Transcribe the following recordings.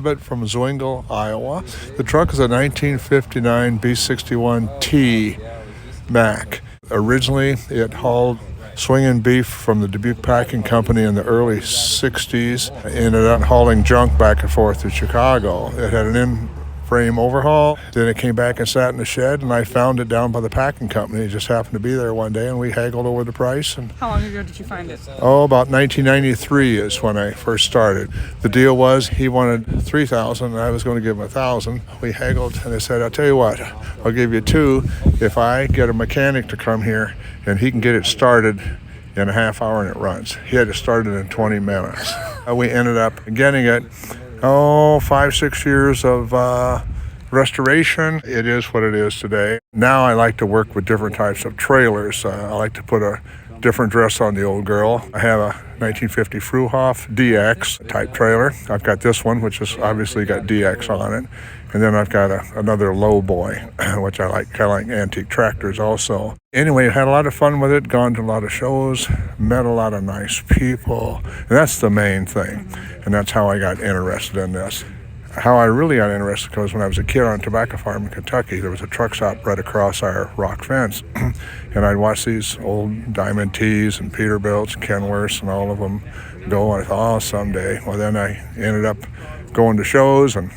Abbott from Zwingle, Iowa. The truck is a 1959 B61T Mack. Originally, it hauled swinging beef from the Dubuque Packing Company in the early 60s. Ended up hauling junk back and forth to Chicago. It had an in-frame overhaul. Then it came back and sat in the shed, and I found it down by the packing company. It just happened to be there one day, and we haggled over the price. And how long ago did you find it? About 1993 is when I first started. The deal was he wanted $3,000, and I was going to give him $1,000. We haggled, and I said, I'll tell you what, I'll give you $2,000 if I get a mechanic to come here and he can get it started in a half hour and it runs. He had to start it in 20 minutes. We ended up getting it, 5-6 years of restoration. It is what it is today. Now I like to work with different types of trailers. I like to put a different dress on the old girl. I have a 1950 Fruhoff DX type trailer. I've got this one, which has obviously got DX on it. And then I've got another low boy, which I like, kind of like antique tractors also. Anyway, had a lot of fun with it, gone to a lot of shows, met a lot of nice people. And that's the main thing. And that's how I got interested in this. How I really got interested was when I was a kid on a tobacco farm in Kentucky. There was a truck stop right across our rock fence. And I'd watch these old Diamond T's and Peterbilts and Kenworths and all of them go. And I thought, someday. Well, then I ended up going to shows, and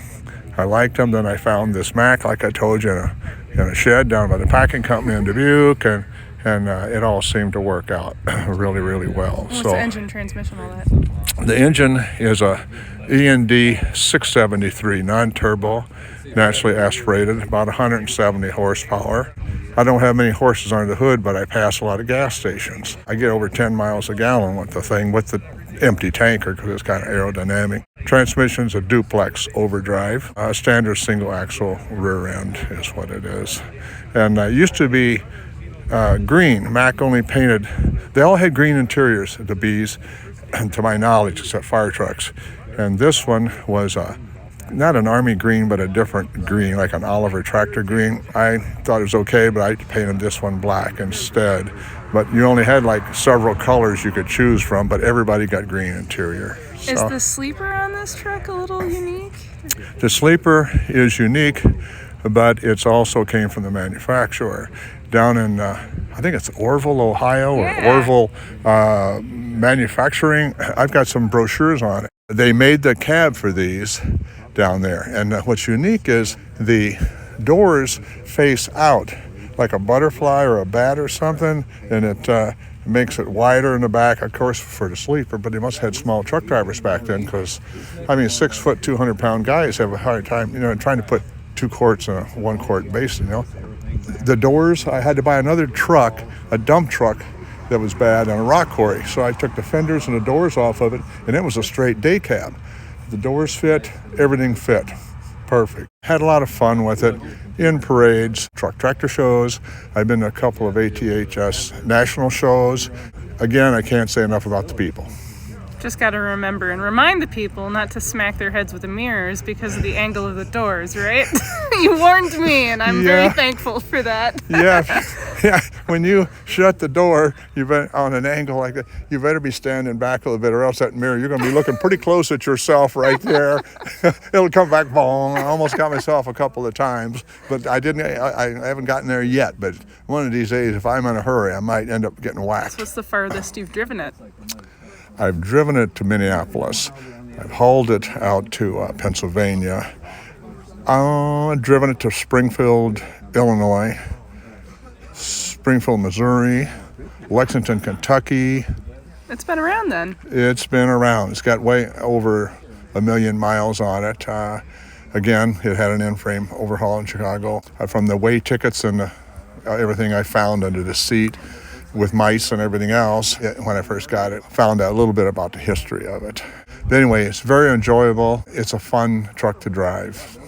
I liked them. Then I found this Mack, like I told you, in a shed down by the packing company in Dubuque, and it all seemed to work out really, really well. What's the engine, transmission, all that? The engine is a E&D 673 non-turbo, naturally aspirated, about 170 horsepower. I don't have many horses under the hood, but I pass a lot of gas stations. I get over 10 miles a gallon with the thing, with the empty tanker, because it's kind of aerodynamic. Transmission's a duplex overdrive. Standard single axle rear end is what it is. And it used to be green. Mack only painted, they all had green interiors, the Bs, to my knowledge, except fire trucks. And this one was not an army green, but a different green, like an Oliver tractor green. I thought it was okay, but I painted this one black instead. But you only had like several colors you could choose from, but everybody got green interior. So, is the sleeper on this truck a little unique? The sleeper is unique, but it's also came from the manufacturer. Down in, I think it's Orrville, Ohio, or Orrville Manufacturing. I've got some brochures on it. They made the cab for these down there. And what's unique is the doors face out like a butterfly or a bat or something, and it makes it wider in the back, of course, for the sleeper, but they must have had small truck drivers back then, because, 6 foot, 200-pound guys have a hard time, trying to put 2 quarts in a 1 quart basin, The doors, I had to buy another truck, a dump truck that was bad on a rock quarry. So I took the fenders and the doors off of it, and it was a straight day cab. The doors fit, everything fit. Perfect. Had a lot of fun with it in parades, truck tractor shows. I've been to a couple of ATHS national shows. Again, I can't say enough about the people. Just got to remember and remind the people not to smack their heads with the mirrors because of the angle of the doors, right? You warned me, and I'm very thankful for that. Yeah. When you shut the door, on an angle like that, you better be standing back a little bit, or else that mirror, you're going to be looking pretty close at yourself right there. It'll come back, boom. I almost got myself a couple of times, but I haven't gotten there yet. But one of these days, if I'm in a hurry, I might end up getting whacked. What's the farthest you've driven it? I've driven it to Minneapolis. I've hauled it out to Pennsylvania. I've driven it to Springfield, Illinois, Springfield, Missouri, Lexington, Kentucky. It's been around then. It's been around. It's got way over 1 million miles on it. Again, it had an in-frame overhaul in Chicago. From the weigh tickets and everything I found under the seat, with mice and everything else, when I first got it, found out a little bit about the history of it. But anyway, it's very enjoyable. It's a fun truck to drive.